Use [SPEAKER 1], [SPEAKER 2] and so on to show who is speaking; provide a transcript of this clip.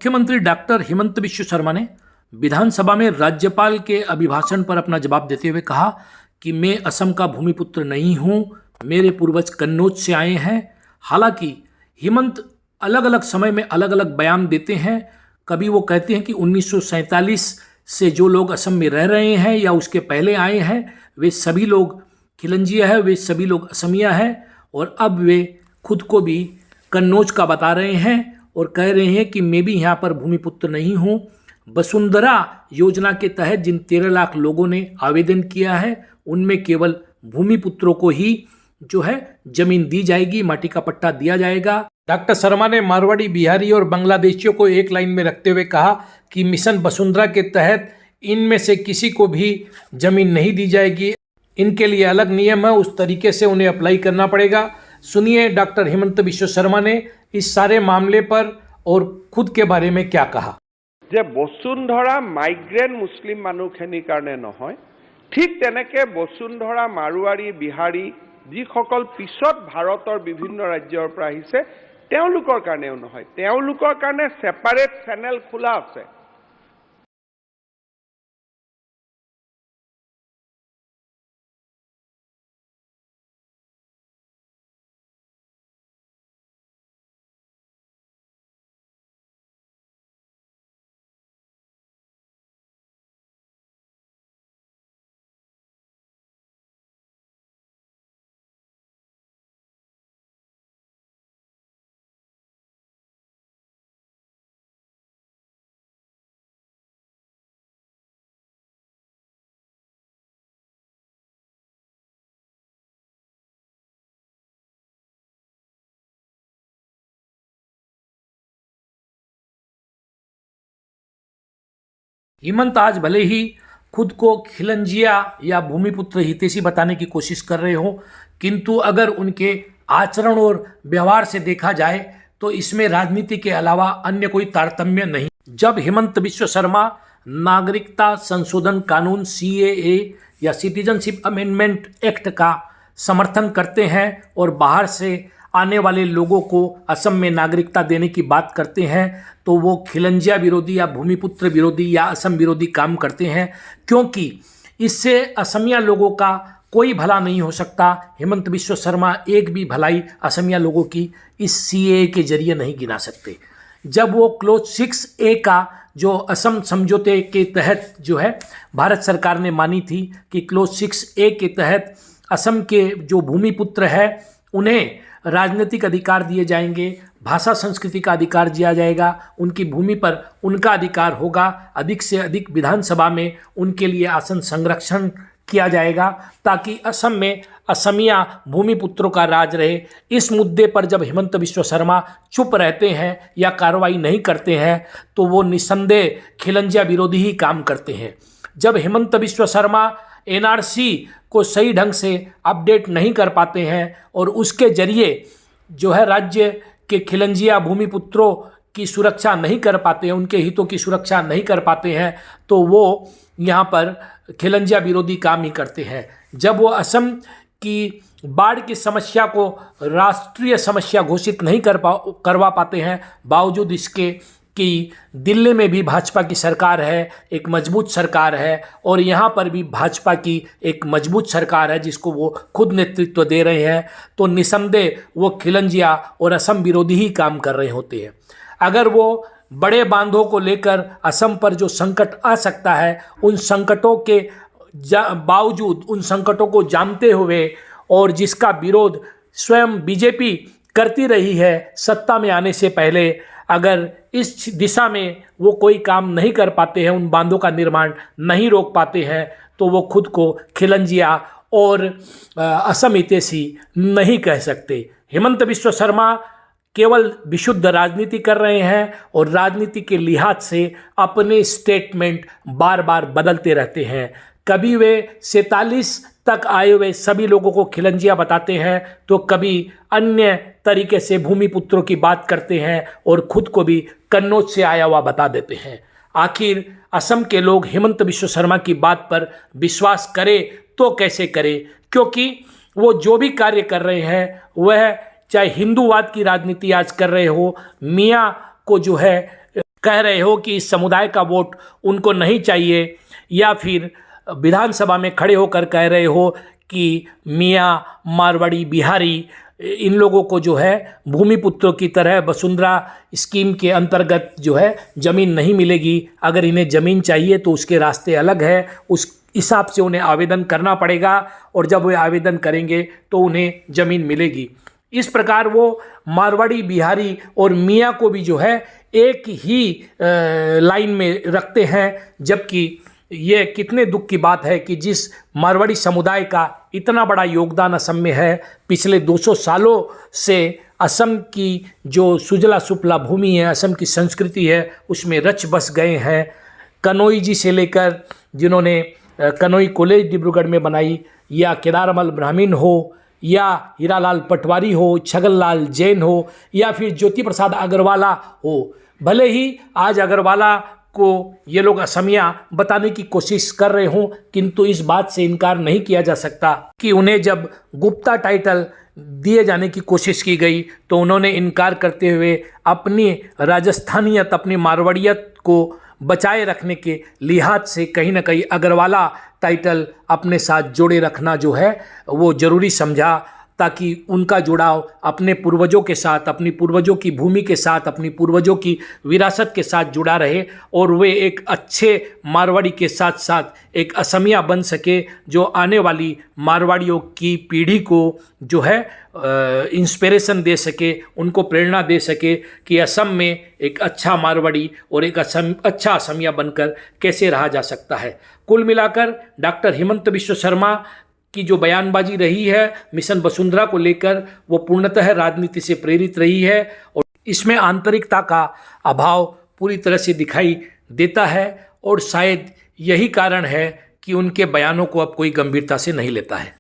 [SPEAKER 1] मुख्यमंत्री डॉक्टर हिमंत बिश्व शर्मा ने विधानसभा में राज्यपाल के अभिभाषण पर अपना जवाब देते हुए कहा कि मैं असम का भूमिपुत्र नहीं हूं, मेरे पूर्वज कन्नौज से आए हैं। हालांकि हिमंत अलग अलग समय में अलग अलग बयान देते हैं। कभी वो कहते हैं कि 1947 से जो लोग असम में रह रहे हैं या उसके पहले आए हैं वे सभी लोग खिलंजिया है, वे सभी लोग असमिया हैं, और अब वे खुद को भी कन्नौज का बता रहे हैं और कह रहे हैं कि मैं भी यहाँ पर भूमिपुत्र नहीं हूँ। वसुंधरा योजना के तहत जिन 13 लाख लोगों ने आवेदन किया है उनमें केवल भूमिपुत्रों को ही जो है जमीन दी जाएगी, माटी का पट्टा दिया जाएगा। डॉक्टर शर्मा ने मारवाड़ी, बिहारी और बांग्लादेशियों को एक लाइन में रखते हुए कहा कि मिशन वसुंधरा के तहत इनमें से किसी को भी जमीन नहीं दी जाएगी। इनके लिए अलग नियम है, उस तरीके से उन्हें अप्लाई करना पड़ेगा। सुनिए डॉक्टर हिमंत बिश्व शर्मा ने इस सारे मामले पर और खुद के बारे में क्या कहा।
[SPEAKER 2] যে বসুন্ধৰা মাইগ্ৰেণ্ট মুছলিম মানুহখিনিৰ কাৰণে নহয়, ঠিক তেনেকৈ বসুন্ধৰা মাৰোৱাৰী, বিহাৰী যিসকল পিছত ভাৰতৰ বিভিন্ন ৰাজ্যৰ পৰা আহিছে তেওঁলোকৰ কাৰণেও নহয়, তেওঁলোকৰ কাৰণে সেপাৰেট চেনেল খোলা আছে।
[SPEAKER 1] हेमंत आज भले ही खुद को खिलंजिया या भूमिपुत्र हितैषी बताने की कोशिश कर रहे हो, किंतु अगर उनके आचरण और व्यवहार से देखा जाए तो इसमें राजनीति के अलावा अन्य कोई तारतम्य नहीं। जब हेमंत बिश्व शर्मा नागरिकता संशोधन कानून CAA या सिटीजनशिप अमेंडमेंट एक्ट का समर्थन करते हैं और बाहर से आने वाले लोगों को असम में नागरिकता देने की बात करते हैं, तो वो खिलंजिया विरोधी या भूमिपुत्र विरोधी या असम विरोधी काम करते हैं, क्योंकि इससे असमिया लोगों का कोई भला नहीं हो सकता। हेमंत बिश्व शर्मा एक भी भलाई असमिया लोगों की इस CAA के जरिए नहीं गिना सकते। जब वो क्लोज 6A का जो असम समझौते के तहत जो है भारत सरकार ने मानी थी कि क्लोज 6A के तहत असम के जो भूमिपुत्र है उन्हें राजनीतिक अधिकार दिए जाएंगे, भाषा संस्कृति का अधिकार दिया जाएगा, उनकी भूमि पर उनका अधिकार होगा, अधिक से अधिक विधानसभा में उनके लिए आसन संरक्षण किया जाएगा ताकि असम में असमिया भूमिपुत्रों का राज रहे। इस मुद्दे पर जब हेमंत बिश्व शर्मा चुप रहते हैं या कार्रवाई नहीं करते हैं तो वो निसंदेह खिलंजिया विरोधी ही काम करते हैं। जब हेमंत बिश्व शर्मा NRC को सही ढंग से अपडेट नहीं कर पाते हैं और उसके जरिए जो है राज्य के खिलंजिया भूमिपुत्रों की सुरक्षा नहीं कर पाते हैं, उनके हितों की सुरक्षा नहीं कर पाते हैं, तो वो यहाँ पर खिलंजिया विरोधी काम ही करते हैं। जब वो असम की बाढ़ की समस्या को राष्ट्रीय समस्या घोषित नहीं करवा पाते हैं, बावजूद इसके कि दिल्ली में भी भाजपा की सरकार है, एक मजबूत सरकार है, और यहाँ पर भी भाजपा की एक मजबूत सरकार है जिसको वो खुद नेतृत्व दे रहे हैं, तो निसंदेह वो खिलंजिया और असम विरोधी ही काम कर रहे होते हैं। अगर वो बड़े बांधों को लेकर असम पर जो संकट आ सकता है, उन संकटों के बावजूद, उन संकटों को जानते हुए और जिसका विरोध स्वयं BJP करती रही है सत्ता में आने से पहले, अगर इस दिशा में वो कोई काम नहीं कर पाते हैं, उन बांधों का निर्माण नहीं रोक पाते हैं, तो वो खुद को खिलंजिया और असम हितैषी नहीं कह सकते। हेमंत बिश्व शर्मा केवल विशुद्ध राजनीति कर रहे हैं और राजनीति के लिहाज से अपने स्टेटमेंट बार बार बदलते रहते हैं। कभी वे 47 तक आए हुए सभी लोगों को खिलंजिया बताते हैं, तो कभी अन्य तरीके से भूमिपुत्रों की बात करते हैं और खुद को भी कन्नौज से आया हुआ बता देते हैं। आखिर असम के लोग हेमंत बिश्व शर्मा की बात पर विश्वास करें तो कैसे करें, क्योंकि वो जो भी कार्य कर रहे हैं वह चाहे हिंदूवाद की राजनीति आज कर रहे हो, मियाँ को जो है कह रहे हो कि इस समुदाय का वोट उनको नहीं चाहिए, या फिर विधानसभा में खड़े होकर कह रहे हो कि मियाँ, मारवाड़ी, बिहारी, इन लोगों को जो है भूमिपुत्रों की तरह वसुंधरा स्कीम के अंतर्गत जो है ज़मीन नहीं मिलेगी। अगर इन्हें ज़मीन चाहिए तो उसके रास्ते अलग है, उस हिसाब से उन्हें आवेदन करना पड़ेगा, और जब वे आवेदन करेंगे तो उन्हें ज़मीन मिलेगी। इस प्रकार वो मारवाड़ी, बिहारी और मियाँ को भी जो है एक ही लाइन में रखते हैं, जबकि ये कितने दुख की बात है कि जिस मारवाड़ी समुदाय का इतना बड़ा योगदान असम में है, पिछले 200 सालों से असम की जो सुजला सुफला भूमि है, असम की संस्कृति है, उसमें रच बस गए हैं। कनोई जी से लेकर, जिन्होंने कनोई कॉलेज डिब्रूगढ़ में बनाई, या केदारमल ब्राह्मण हो, या हीरालाल पटवारी हो, छगनलाल जैन हो, या फिर ज्योति प्रसाद अग्रवाला हो। भले ही आज अग्रवाला को ये लोग असमिया बताने की कोशिश कर रहे हों, किंतु इस बात से इनकार नहीं किया जा सकता कि उन्हें जब गुप्ता टाइटल दिए जाने की कोशिश की गई तो उन्होंने इनकार करते हुए अपनी राजस्थानियत, अपनी मारवाड़ियत को बचाए रखने के लिहाज से कहीं ना कहीं अग्रवाला टाइटल अपने साथ जोड़े रखना जो है वो ज़रूरी समझा, ताकि उनका जुड़ाव अपने पूर्वजों के साथ, अपनी पूर्वजों की भूमि के साथ, अपनी पूर्वजों की विरासत के साथ जुड़ा रहे, और वे एक अच्छे मारवाड़ी के साथ साथ एक असमिया बन सके, जो आने वाली मारवाड़ियों की पीढ़ी को जो है इंस्पिरेशन दे सके, उनको प्रेरणा दे सके कि असम में एक अच्छा मारवाड़ी और एक अच्छा असमिया बनकर कैसे रहा जा सकता है। कुल मिलाकर डॉक्टर हिमंत बिश्व शर्मा की जो बयानबाजी रही है मिशन वसुंधरा को लेकर, वो पूर्णतः राजनीति से प्रेरित रही है, और इसमें आंतरिकता का अभाव पूरी तरह से दिखाई देता है, और शायद यही कारण है कि उनके बयानों को अब कोई गंभीरता से नहीं लेता है।